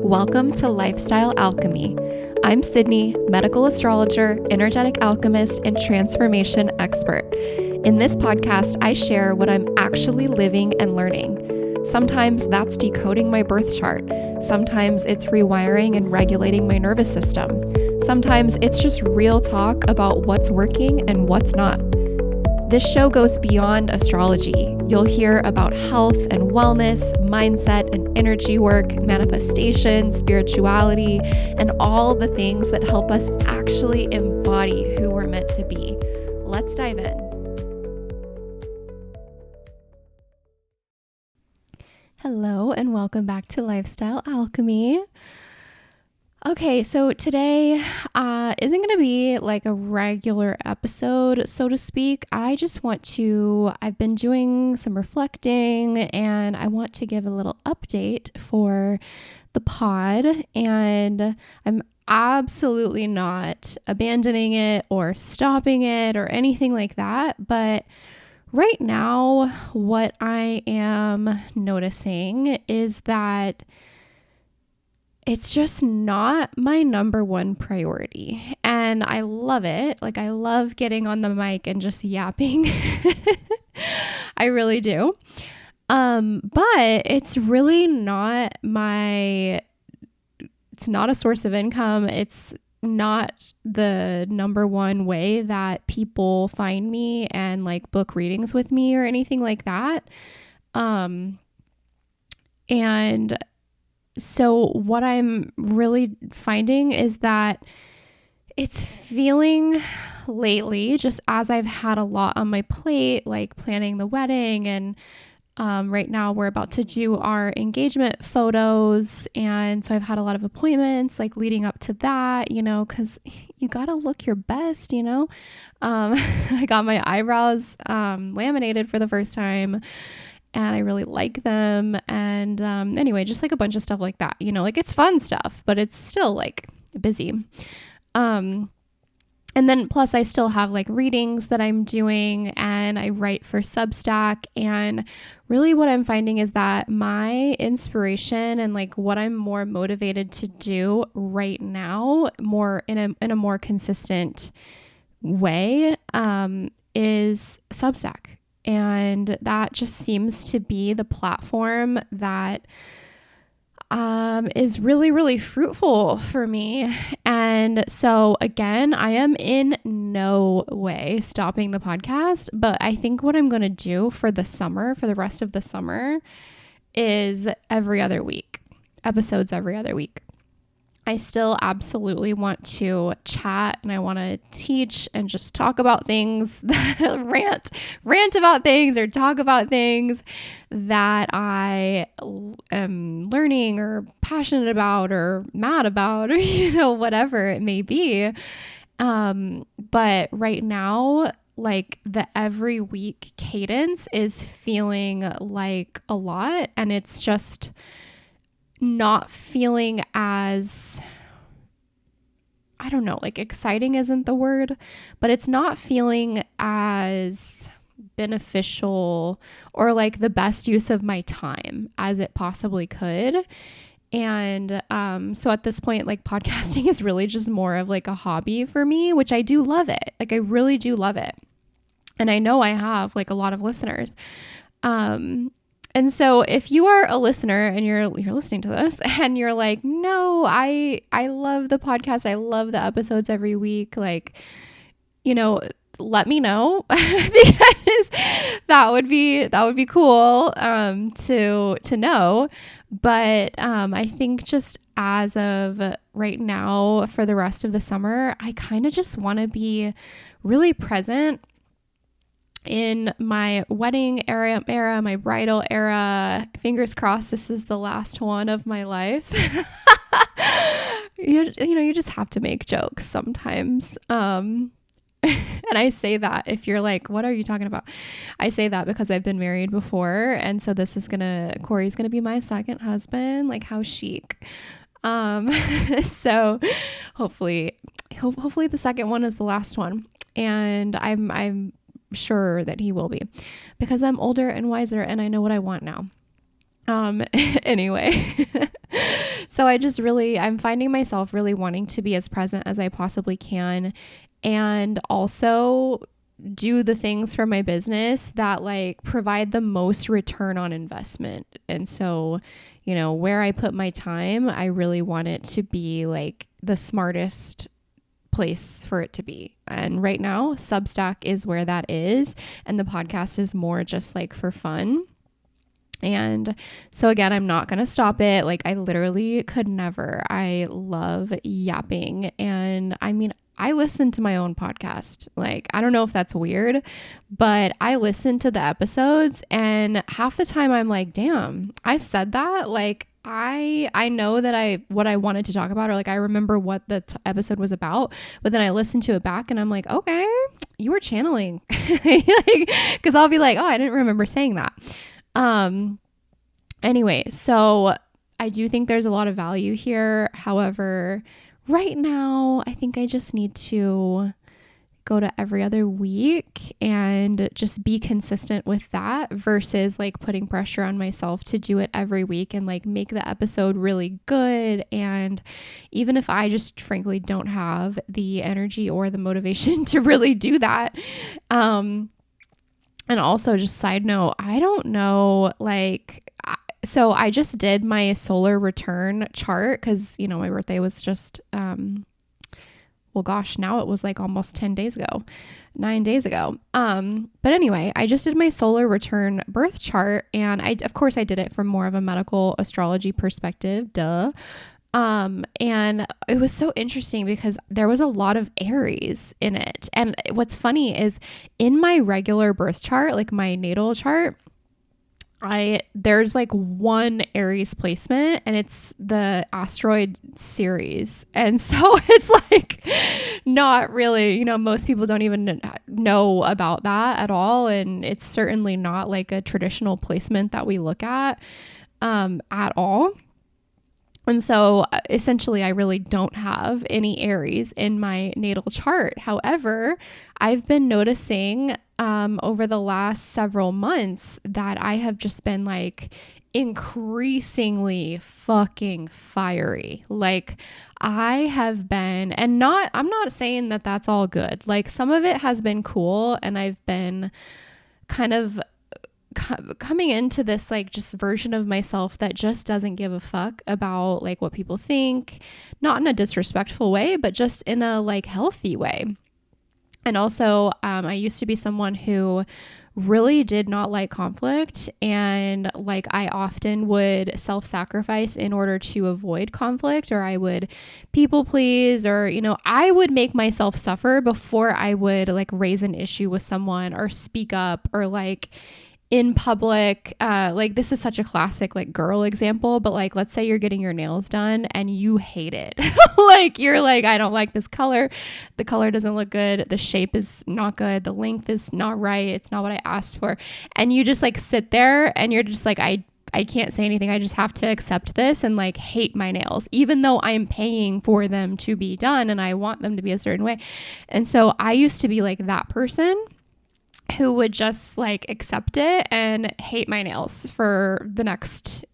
Welcome to Lifestyle Alchemy. I'm Sydney, medical astrologer, energetic alchemist, and transformation expert. In this podcast, I share what I'm actually living and learning. Sometimes that's decoding my birth chart. Sometimes it's rewiring and regulating my nervous system. Sometimes it's just real talk about what's working and what's not. This show goes beyond astrology. You'll hear about health and wellness, mindset and energy work, manifestation, spirituality, and all the things that help us actually embody who we're meant to be. Let's dive in. Hello, and welcome back to Lifestyle Alchemy. Okay, so today isn't going to be like a regular episode, so to speak. I've been doing some reflecting and I want to give a little update for the pod, and I'm absolutely not abandoning it or stopping it or anything like that. But right now, what I am noticing is that it's just not my number one priority. And I love it. Like, I love getting on the mic and just yapping. I really do. But it's really not it's not a source of income. It's not the number one way that people find me and like book readings with me or anything like that. And so what I'm really finding is that it's feeling lately, just as I've had a lot on my plate, like planning the wedding, and right now we're about to do our engagement photos. And so I've had a lot of appointments like leading up to that, because you got to look your best, I got my eyebrows laminated for the first time. And I really like them. And anyway, just like a bunch of stuff like that, like it's fun stuff, but it's still like busy. And then plus I still have like readings that I'm doing, and I write for Substack. And really what I'm finding is that my inspiration and like what I'm more motivated to do right now, more in a more consistent way, is Substack. And that just seems to be the platform that is really, really fruitful for me. And so again, I am in no way stopping the podcast, but I think what I'm going to do for the rest of the summer, is every other week, episodes every other week. I still absolutely want to chat, and I want to teach and just talk about things, rant about things, or talk about things that I am learning or passionate about or mad about, or whatever it may be. But right now, like the every week cadence is feeling like a lot, and it's just not feeling as, I don't know, like exciting isn't the word, but it's not feeling as beneficial or like the best use of my time as it possibly could. And so at this point, like podcasting is really just more of like a hobby for me, which I do love it. Like I really do love it. And I know I have like a lot of listeners. And so if you are a listener and you're listening to this and you're like, no, I love the podcast. I love the episodes every week. Like, let me know because that would be cool, to know. But, I think just as of right now for the rest of the summer, I kind of just want to be really present in my wedding era, my bridal era. Fingers crossed this is the last one of my life. You just have to make jokes sometimes. And I say that if you're like, what are you talking about? I say that because I've been married before. And so Corey's going to be my second husband. Like, how chic. So hopefully the second one is the last one. And I'm sure that he will be, because I'm older and wiser and I know what I want now. Anyway, So I'm finding myself really wanting to be as present as I possibly can, and also do the things for my business that like provide the most return on investment. And so, where I put my time, I really want it to be like the smartest place for it to be. And right now, Substack is where that is. And the podcast is more just like for fun. And so again, I'm not going to stop it. Like I literally could never. I love yapping. And I mean, I listen to my own podcast. Like, I don't know if that's weird, but I listen to the episodes and half the time I'm like, damn, I said that. Like, I know that what I wanted to talk about, or like I remember what the episode was about, but then I listened to it back and I'm like, okay, you were channeling. Like, cause I'll be like, oh, I didn't remember saying that. Anyway, so I do think there's a lot of value here. However, right now, I think I just need to go to every other week and just be consistent with that versus like putting pressure on myself to do it every week and like make the episode really good. And even if I just frankly don't have the energy or the motivation to really do that, and also just side note, I don't know, like, so I just did my solar return chart because, my birthday was just, well, gosh, now it was like almost 9 days ago. But anyway, I just did my solar return birth chart, and of course I did it from more of a medical astrology perspective, duh. And it was so interesting because there was a lot of Aries in it. And what's funny is in my regular birth chart, like my natal chart, there's like one Aries placement and it's the asteroid Ceres. And so it's like not really, most people don't even know about that at all. And it's certainly not like a traditional placement that we look at all. And so essentially, I really don't have any Aries in my natal chart. However, I've been noticing over the last several months that I have just been like increasingly fucking fiery. Like I have been, and I'm not saying that that's all good. Like some of it has been cool, and I've been kind of coming into this like just version of myself that just doesn't give a fuck about like what people think, not in a disrespectful way, but just in a like healthy way. And also, I used to be someone who really did not like conflict, and like I often would self-sacrifice in order to avoid conflict, or I would people please, or I would make myself suffer before I would like raise an issue with someone or speak up, or like in public, like this is such a classic like girl example, but like let's say you're getting your nails done and you hate it. Like you're like, I don't like this color, the color doesn't look good, the shape is not good, the length is not right, it's not what I asked for, and you just like sit there and you're just like, I can't say anything, I just have to accept this and like hate my nails, even though I'm paying for them to be done and I want them to be a certain way. And so I used to be like that person who would just like accept it and hate my nails for the next,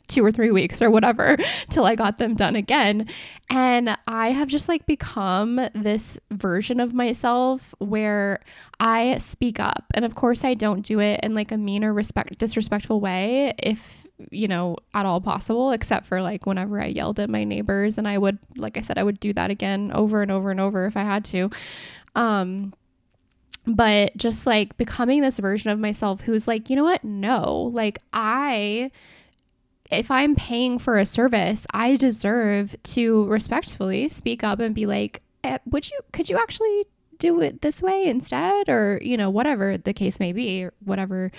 2 or 3 weeks or whatever till I got them done again. And I have just like become this version of myself where I speak up. And of course I don't do it in like a mean or disrespectful way, if at all possible, except for like whenever I yelled at my neighbors, and I would, like I said, I would do that again over and over and over if I had to. But just like becoming this version of myself who's like, you know what? No, like if I'm paying for a service, I deserve to respectfully speak up and be like, could you actually do it this way instead? Or, whatever the case may be, or whatever,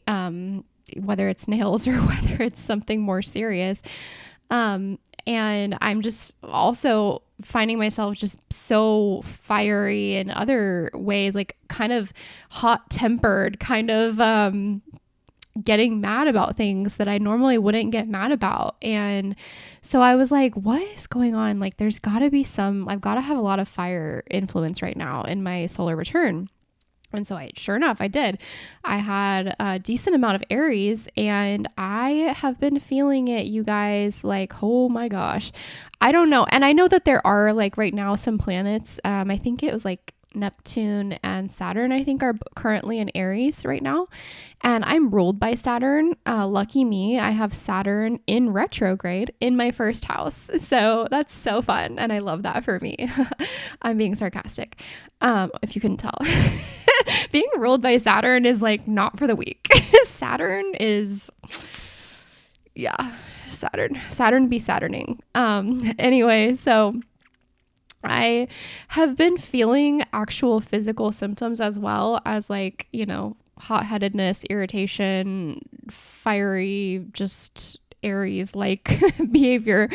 whether it's nails or whether it's something more serious. And I'm just also finding myself just so fiery in other ways, like kind of hot tempered, kind of getting mad about things that I normally wouldn't get mad about. And so I was like, what is going on? Like there's got to be I've got to have a lot of fire influence right now in my solar return. And so sure enough, I did. I had a decent amount of Aries, and I have been feeling it, you guys, like, oh my gosh. I don't know. And I know that there are like right now some planets. I think it was like Neptune and Saturn, I think, are currently in Aries right now. And I'm ruled by Saturn. Lucky me, I have Saturn in retrograde in my first house. So that's so fun. And I love that for me. I'm being sarcastic, if you couldn't tell. Being ruled by Saturn is like not for the weak. Saturn is, yeah, Saturn be Saturning. Anyway, so I have been feeling actual physical symptoms as well as like, you know, hot-headedness, irritation, fiery, just Aries like behavior.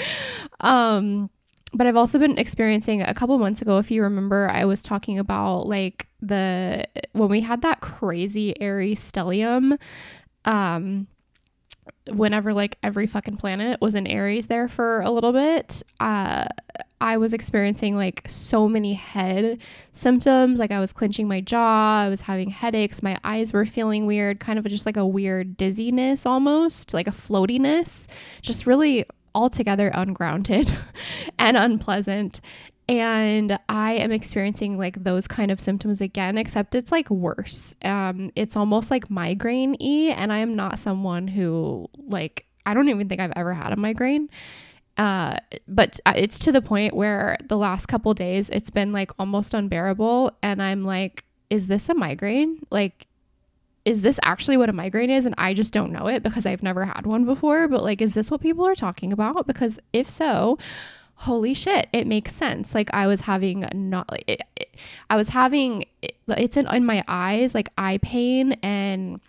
But I've also been experiencing a couple months ago, if you remember, I was talking about like when we had that crazy Aries stellium, whenever like every fucking planet was in Aries there for a little bit, I was experiencing like so many head symptoms. Like I was clenching my jaw, I was having headaches, my eyes were feeling weird, kind of just like a weird dizziness, almost like a floatiness, just really altogether ungrounded and unpleasant. And I am experiencing like those kind of symptoms again, except it's like worse. It's almost like migraine-y, and I am not someone who like, I don't even think I've ever had a migraine. But it's to the point where the last couple days it's been like almost unbearable, and I'm like, is this a migraine? Like, is this actually what a migraine is? And I just don't know it because I've never had one before. But like, is this what people are talking about? Because if so, holy shit, it makes sense. Like I was having it's in my eyes, like eye pain. And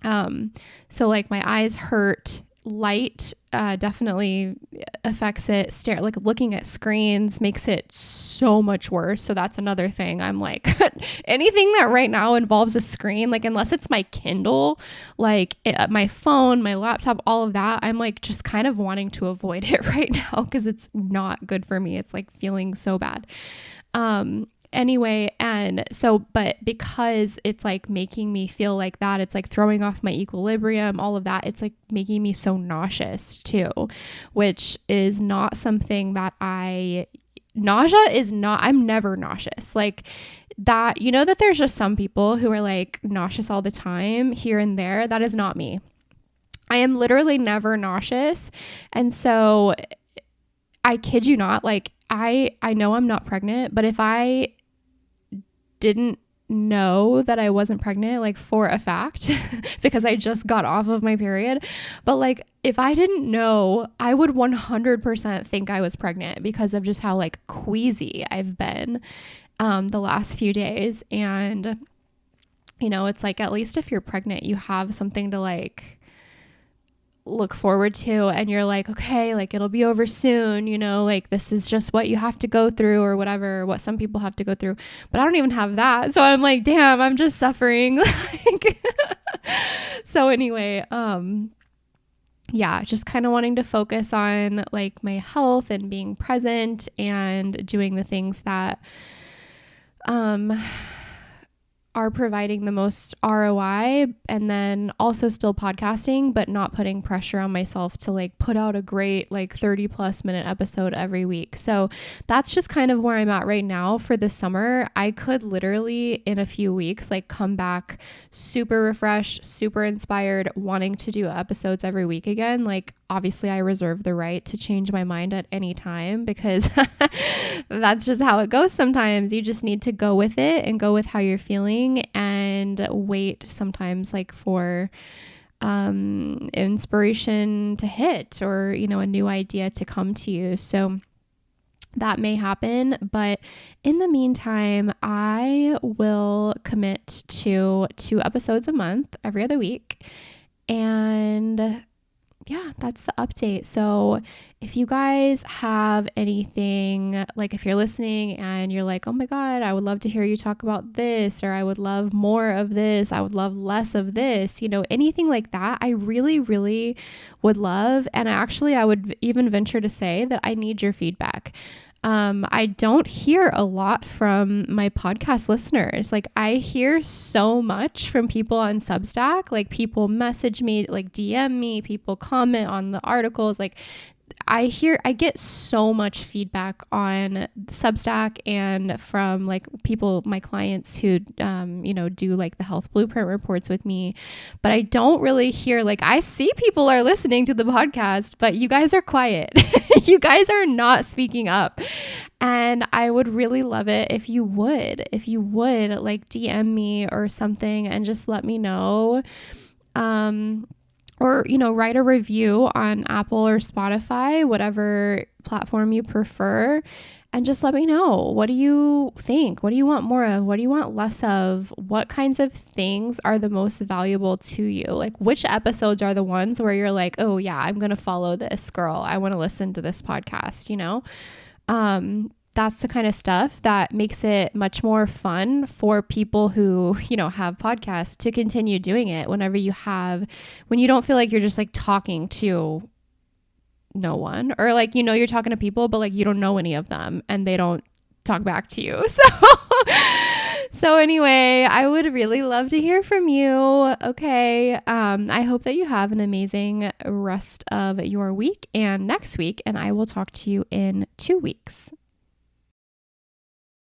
so like my eyes hurt. Light definitely affects it. Like looking at screens makes it so much worse. So that's another thing. I'm like, anything that right now involves a screen, like unless it's my Kindle, like my phone, my laptop, all of that, I'm like just kind of wanting to avoid it right now because it's not good for me. It's like feeling so bad. Anyway, and so, but because it's like making me feel like that, it's like throwing off my equilibrium, all of that, it's like making me so nauseous too, which is not something that nausea is not, I'm never nauseous. Like that, you know, that there's just some people who are like nauseous all the time here and there. That is not me. I am literally never nauseous. And so I kid you not, like I know I'm not pregnant, but if I didn't know that I wasn't pregnant, like for a fact, because I just got off of my period, but like if I didn't know, I would 100% think I was pregnant because of just how like queasy I've been the last few days. And you know, it's like, at least if you're pregnant, you have something to like look forward to, and you're like, okay, like it'll be over soon, you know, like this is just what you have to go through or whatever, what some people have to go through. But I don't even have that. So I'm like, damn, I'm just suffering. Like, so anyway, yeah, just kind of wanting to focus on like my health and being present and doing the things that are providing the most ROI, and then also still podcasting, but not putting pressure on myself to like put out a great like 30+ minute episode every week. So that's just kind of where I'm at right now for the summer. I could literally in a few weeks like come back super refreshed, super inspired, wanting to do episodes every week again. Like obviously I reserve the right to change my mind at any time because that's just how it goes sometimes. You just need to go with it and go with how you're feeling and wait sometimes like for inspiration to hit or, you know, a new idea to come to you. So that may happen, but in the meantime, I will commit to 2 episodes a month every other week. And yeah, that's the update. So if you guys have anything, like if you're listening and you're like, oh my God, I would love to hear you talk about this, or I would love more of this, I would love less of this, you know, anything like that, I really, really would love. And actually, I would even venture to say that I need your feedback. I don't hear a lot from my podcast listeners. Like I hear so much from people on Substack. Like people message me, like DM me, people comment on the articles. Like I get so much feedback on Substack and from like people, my clients who, do like the health blueprint reports with me, but I don't really hear, like, I see people are listening to the podcast, but you guys are quiet. You guys are not speaking up. And I would really love it if you would like DM me or something and just let me know. Or, write a review on Apple or Spotify, whatever platform you prefer, and just let me know. What do you think? What do you want more of? What do you want less of? What kinds of things are the most valuable to you? Like, which episodes are the ones where you're like, oh yeah, I'm going to follow this girl. I want to listen to this podcast, That's the kind of stuff that makes it much more fun for people who, have podcasts to continue doing it when you don't feel like you're just like talking to no one, or like, you're talking to people, but like you don't know any of them and they don't talk back to you. So anyway, I would really love to hear from you. Okay. I hope that you have an amazing rest of your week and next week, and I will talk to you in 2 weeks.